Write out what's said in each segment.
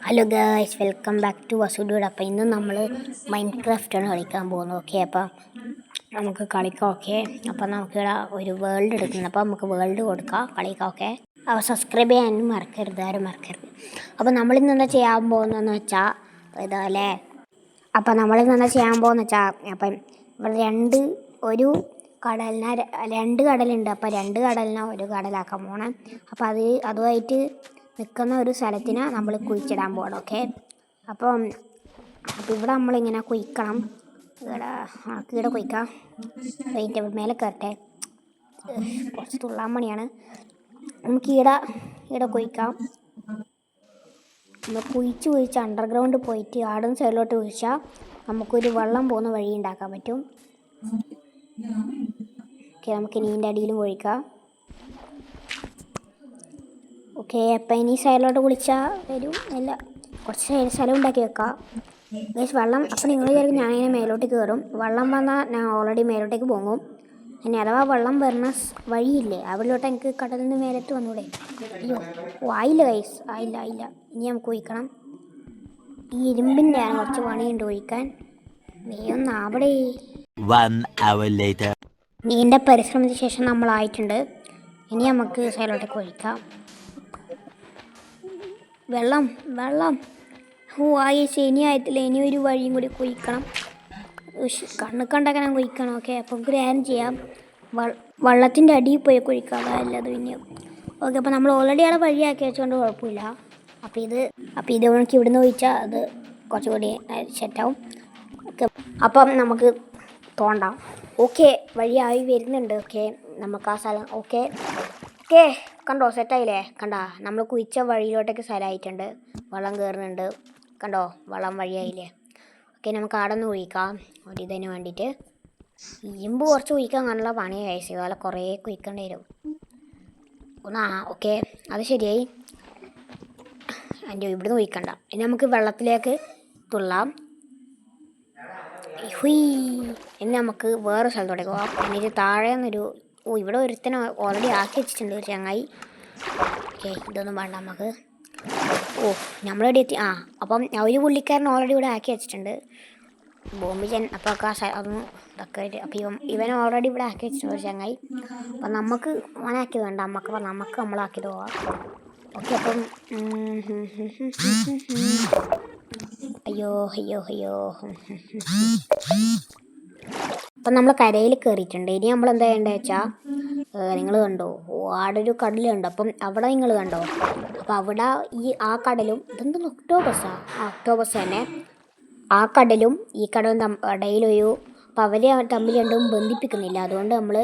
Hello guys, welcome back to വസുഡൂഡ്. അപ്പോൾ ഇന്ന് നമ്മൾ മൈൻക്രാഫ്റ്റാണ് കളിക്കാൻ പോകുന്നത്. ഓക്കെ, അപ്പം നമുക്ക് കളിക്കാം. ഓക്കെ, അപ്പം നമുക്കിവിടെ ഒരു വേൾഡ് എടുക്കുന്നത്. അപ്പോൾ നമുക്ക് വേൾഡ് കൊടുക്കാം, കളിക്കാം. ഓക്കെ, അപ്പോൾ സബ്സ്ക്രൈബ് ചെയ്യാനും മറക്കരുത്, ആരും മറക്കരുത്. അപ്പോൾ നമ്മളിന്ന് എന്താ ചെയ്യാൻ പോകുന്നതെന്ന് വെച്ചാൽ ഇതല്ലേ. അപ്പം നമ്മളിന്ന് എന്താ ചെയ്യാൻ പോകുന്നത് വെച്ചാൽ, അപ്പം ഇവിടെ ഒരു രണ്ട് കടലുണ്ട്. അപ്പോൾ രണ്ട് കടലിനെ ഒരു കടലാക്കാൻ പോകണം. അപ്പോൾ അതുമായിട്ട് നിൽക്കുന്ന ഒരു സ്ഥലത്തിന് നമ്മൾ കുഴിച്ചിടാൻ പോകണം. ഓക്കെ, അപ്പം ഇവിടെ നമ്മളിങ്ങനെ കുഴിക്കണം. ഇവിടെ കുഴിക്കാം. അതിൻ്റെ മേലെ കയറട്ടെ, കുറച്ച് തുള്ളാൻ പണിയാണ്. നമുക്ക് ഇവിടെ കുഴിക്കാം. നമ്മൾ കുഴിച്ച് അണ്ടർഗ്രൗണ്ട് പോയിട്ട് ആടും സൈഡിലോട്ട് കുഴിച്ചാൽ നമുക്കൊരു വെള്ളം പോകുന്ന വഴി ഉണ്ടാക്കാൻ പറ്റും. ഓക്കെ, നമുക്ക് ഇതിൻ്റെ അടിയിലും കുഴിക്കാം. ഓക്കെ, അപ്പം ഇനി സൈഡിലോട്ട് കുളിച്ചാൽ വരും. അല്ല, കുറച്ച് സ്ഥലം ഉണ്ടാക്കി വെക്കാം. വെള്ളം അപ്പം നിങ്ങൾ വിചാരിക്കും ഞാനിങ്ങനെ മേലോട്ട് കയറും. വെള്ളം വന്നാൽ ഞാൻ ഓൾറെഡി മേലോട്ടേക്ക് പോകും. ഇനി അഥവാ വെള്ളം വരുന്ന വഴിയില്ലേ, അവിടോട്ട് എനിക്ക് കടലിൽ നിന്ന് മേലോട്ട് വന്നൂടെ. അയ്യോ, ആയില്ല ഗൈസ്, ആയില്ല. ഇനി നമുക്ക് ഒഴിക്കണം. ഈ ഇരുമ്പിൻ്റെ ആണ് കുറച്ച് പണിയുണ്ട് ഒഴിക്കാൻ. നീയൊന്ന് അവിടെ നീണ്ട പരിശ്രമത്തിന് ശേഷം നമ്മളായിട്ടുണ്ട്. ഇനി നമുക്ക് സൈഡിലോട്ടേക്ക് ഒഴിക്കാം. വെള്ളം ഇനി ആയിട്ടില്ല. ഇനി ഒരു വഴിയും കൂടി കുഴിക്കണം. കണ്ണുണ്ടാക്കാൻ കുഴിക്കണം. ഓക്കെ, അപ്പം ഗ്രാൻഡ് ചെയ്യാം. വെള്ളത്തിൻ്റെ അടിയിൽ പോയി കുഴിക്കാം, അതല്ലത് പിന്നെ. ഓക്കെ, അപ്പോൾ നമ്മൾ ഓൾറെഡി അവിടെ വഴിയാക്കി വെച്ചുകൊണ്ട് കുഴപ്പമില്ല. അപ്പോൾ ഇത് നമുക്ക് ഇവിടുന്ന് ഒഴിച്ചാൽ അത് കുറച്ചുകൂടി സെറ്റാവും. ഓക്കെ, അപ്പം നമുക്ക് തോണ്ടാം. ഓക്കെ, വഴിയായി വരുന്നുണ്ട്. ഓക്കെ, നമുക്ക് ആ സ്ഥലം ഓക്കെ കണ്ടോ, സെറ്റായില്ലേ? കണ്ടോ, നമ്മൾ കുഴിച്ച വഴിയിലോട്ടൊക്കെ സ്ഥലമായിട്ടുണ്ട്. വെള്ളം കയറുന്നുണ്ട്, കണ്ടോ, വെള്ളം വഴിയായില്ലേ? ഓക്കെ, നമുക്ക് അവിടെ നിന്ന് കുഴിക്കാം ഇതിന് വേണ്ടിയിട്ട്. ഇരുമ്പ് കുറച്ച് കുഴിക്കാൻ നല്ല പണിയാണ് കഴിച്ചു, അതുപോലെ കുറേ കുഴിക്കേണ്ടി വരും. ഓക്കെ, അത് ശരിയായി. അതിൻ്റെ ഇവിടുന്ന് കുഴിക്കണ്ട. ഇനി നമുക്ക് വെള്ളത്തിലേക്ക് തുള്ളാം. ഇനി നമുക്ക് വേറെ സ്ഥലത്തോട്ടേക്ക് പോകാം. എന്നിട്ട് താഴെ നിന്നൊരു ഇവിടെ ഒരുത്തനെ ഓൾറെഡി ആക്കി വെച്ചിട്ടുണ്ട്, ഒരു ചങ്ങായി. ഓക്കെ, ഇതൊന്നും വേണ്ട നമുക്ക്. നമ്മളിവിടെ എത്തി. അപ്പം ഒരു പുള്ളിക്കാരൻ ഓൾറെഡി ഇവിടെ ആക്കി വെച്ചിട്ടുണ്ട്, ബോംബിജൻ. അപ്പോൾ അതൊന്നും ഇതൊക്കെ അപ്പം ഇവൻ ഓൾറെഡി ഇവിടെ ആക്കി വെച്ചിട്ടുണ്ട്, ഒരു ചങ്ങായി. അപ്പം നമുക്ക് ഓനാക്കി വേണ്ട, നമുക്ക് നമ്മളാക്കിയിട്ട് പോവാം. ഓക്കെ, അപ്പം അയ്യോ. അപ്പം നമ്മൾ കരയിൽ കയറിയിട്ടുണ്ട്. ഇനി നമ്മൾ എന്താ ചെയ്യേണ്ടത് വെച്ചാൽ, നിങ്ങൾ കണ്ടോ, അവിടെ ഒരു കടലുണ്ട്. അപ്പം അവിടെ നിങ്ങൾ കണ്ടോ, അപ്പം അവിടെ ആ കടലും ഇതെന്താണ് ഒക്ടോബസ് തന്നെ. ആ കടലും ഈ കടലും ഇടയിലൊരു, അപ്പം അവരെ തമ്മിൽ രണ്ടും ബന്ധിപ്പിക്കുന്നില്ല. അതുകൊണ്ട് നമ്മൾ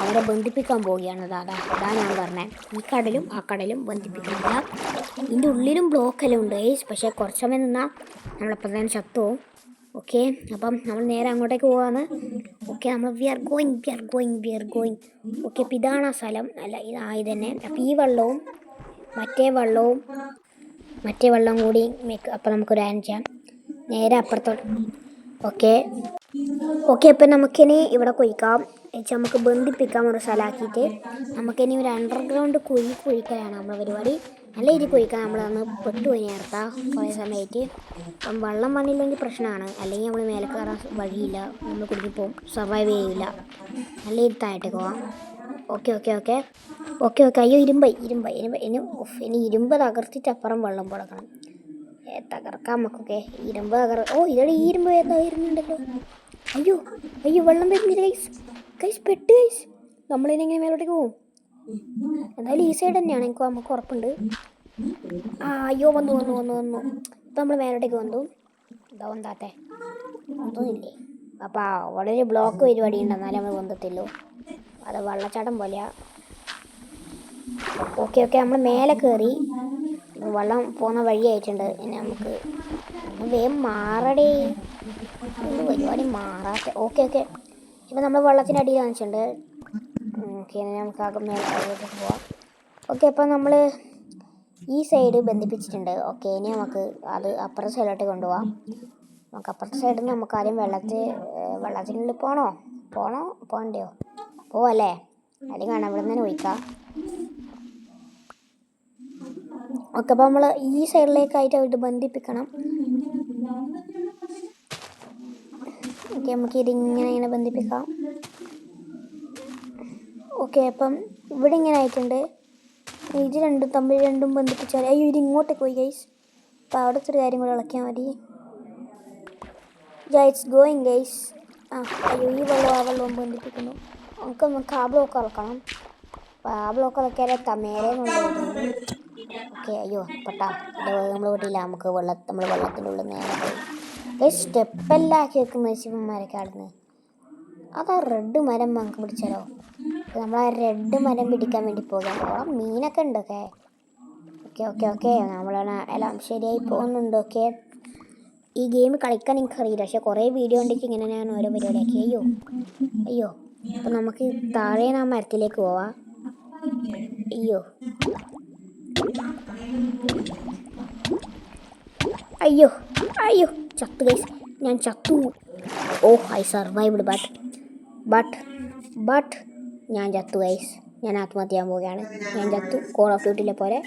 അവരെ ബന്ധിപ്പിക്കാൻ പോവുകയാണ്. അതാ ഞാൻ പറഞ്ഞത്. ഈ കടലും ആ കടലും ബന്ധിപ്പിക്കുന്നില്ല. ഇതിൻ്റെ ഉള്ളിലും ബ്ലോക്കെല്ലാം ഉണ്ട്, പക്ഷേ കുറച്ച് സമയം നിന്നാൽ നമ്മളപ്പം തന്നെ ചത്തുപോകും. ഓക്കെ, അപ്പം നമ്മൾ നേരെ അങ്ങോട്ടേക്ക് പോവാണ്. ഓക്കെ, നമ്മൾ വി ആർ ഗോയിങ്. ഓക്കെ, അപ്പം ഇതാണ് ആ സ്ഥലം. അല്ല, ഇതന്നെ. അപ്പം ഈ വെള്ളവും മറ്റേ വെള്ളം കൂടി അപ്പം നമുക്കൊരു ആൻ ചെയ്യാം നേരെ അപ്പുറത്തോട്ട്. ഓക്കെ, അപ്പം നമുക്കിനി ഇവിടെ കുഴിക്കാം. നമുക്ക് ബന്ധിപ്പിക്കാം ഒരു സ്ഥലമാക്കിയിട്ട്. നമുക്കിനി ഒരു അണ്ടർഗ്രൗണ്ട് കുഴിക്കലാണ് നമ്മുടെ പരിപാടി. നല്ല രീതി കുഴിക്കാൻ നമ്മളന്ന് പെട്ടുപോയി നേരത്തെ കുറേ സമയമായിട്ട്. അപ്പം വെള്ളം വന്നില്ലെങ്കിൽ പ്രശ്നമാണ്, അല്ലെങ്കിൽ നമ്മൾ മേലെ കയറാൻ വഴിയില്ല, നമ്മൾ കുടുങ്ങിപ്പോവും, സർവൈവ് ചെയ്യില്ല. നല്ല ഇരുത്തായിട്ട് പോവാം. ഓക്കെ. അയ്യോ, ഇനി ഇരുമ്പ് തകർത്തിട്ട് അപ്പുറം വെള്ളം കൊടുക്കണം. തകർക്കാം നമുക്കൊക്കെ ഇരുമ്പ് ഇതോടെ ഈ ഇരുമ്പ് വരുന്നുണ്ടല്ലോ. അയ്യോ, വെള്ളം വരുന്നില്ല ഗൈസ്, പെട്ട് ഗൈസ്. നമ്മളിനെങ്ങനെ മേലോട്ടേക്ക് പോകും? എന്തായാലും ഈ സൈഡ് തന്നെയാണ്, നമുക്ക് ഉറപ്പുണ്ട്. അയ്യോ, വന്നു. ഇപ്പം നമ്മൾ മേലോട്ടേക്ക് വന്നു. എന്താത്തെ ഒന്നുമില്ലേ? അപ്പം വളരെ ബ്ലോക്ക് പരിപാടി ഉണ്ട്, എന്നാലും നമ്മൾ വന്നത്തില്ലോ. അത് വെള്ളച്ചാട്ടം പോലെയാ. ഓക്കെ, നമ്മൾ മേലെ കയറി. വെള്ളം പോകുന്ന വഴിയായിട്ടുണ്ട്. ഇനി നമുക്ക് വേഗം മാറടേ, പരിപാടി മാറാത്ത. ഓക്കെ, ഇപ്പം നമ്മൾ വെള്ളത്തിനടിയിൽ കാണിച്ചിട്ടുണ്ട്. ഓക്കെ, നമുക്ക് മേലോട്ട് പോവാം. ഓക്കെ, അപ്പം നമ്മൾ ഈ സൈഡ് ബന്ധിപ്പിച്ചിട്ടുണ്ട്. ഓക്കെ, ഇനി നമുക്ക് അത് അപ്പുറത്തെ സൈഡിലോട്ട് കൊണ്ടുപോകാം. നമുക്ക് അപ്പുറത്തെ സൈഡിൽ നിന്ന് നമുക്ക് ആദ്യം വെള്ളത്തിനുള്ളിൽ പോകണ്ടയോ? പോവല്ലേ? അല്ലെങ്കിൽ കാണാം, ഇവിടെ നിന്ന് തന്നെ ഒഴിക്കാം. ഓക്കെ, അപ്പോൾ നമ്മൾ ഈ സൈഡിലേക്കായിട്ട് ഇത് ബന്ധിപ്പിക്കണം. ഓക്കെ, നമുക്ക് ഇതിങ്ങനെ ബന്ധിപ്പിക്കാം. ഓക്കെ, അപ്പം ഇവിടെ ഇങ്ങനെ ആയിട്ടുണ്ട്. ഇത് രണ്ടും ബന്ധിപ്പിച്ചാൽ അയ്യോ ഇത് ഇങ്ങോട്ടേക്ക് പോയി ഗൈസ്. അപ്പോൾ അവിടുത്തെ ഒരു കാര്യം കൂടെ ഇളക്കിയാൽ മതി. It's going guys. അയ്യോ ഈ വെള്ളവും ബന്ധിപ്പിക്കുന്നു. നമുക്ക് ആ ബ്ലോക്ക് ഇളക്കണം. അപ്പോൾ ആ ബ്ലോക്ക് ഇളക്കിയാലേ മേലെ കൊണ്ടുപോകുന്നു. ഓക്കെ, അയ്യോ പെട്ടാ നമ്മൾ വിട്ടില്ല. നമുക്ക് നമ്മൾ വെള്ളത്തിൻ്റെ ഉള്ളിൽ നേരെ പോയി. സ്റ്റെപ്പെല്ലാം ആക്കി വെക്കുന്ന ശിവന്മാരൊക്കെ ആടുന്നത്. അതാ റെഡ് മരം നമുക്ക് പിടിച്ചാലോ. നമ്മൾ ആ റെഡ് മരം പിടിക്കാൻ വേണ്ടി പോകാൻ പോകാം. മീനൊക്കെ ഉണ്ട്. ഓക്കെ നമ്മളാണ് എല്ലാം ശരിയായി പോകുന്നുണ്ട്. ഓക്കെ, ഈ ഗെയിം കളിക്കാൻ എനിക്കറിയില്ല, പക്ഷെ കുറേ വീഡിയോ ഉണ്ടെങ്കിൽ ഇങ്ങനെ ഞാൻ ഓരോ പരിപാടിയാക്കി. അയ്യോ അപ്പം നമുക്ക് താഴെ ആ മരത്തിലേക്ക് പോവാം. അയ്യോ ചത്തു ഗൈസ്, ഞാൻ ചത്തു. ഐ സർവൈവ്ഡ് ബട്ട് ഞാൻ ചത്തു ഗൈസ്. ഞാൻ ആത്മഹത്യ ചെയ്യാൻ പോവുകയാണ്. ഞാൻ ചത്തു. കോൾ ഓഫ് ഡ്യൂട്ടിയിലെ പോലെ.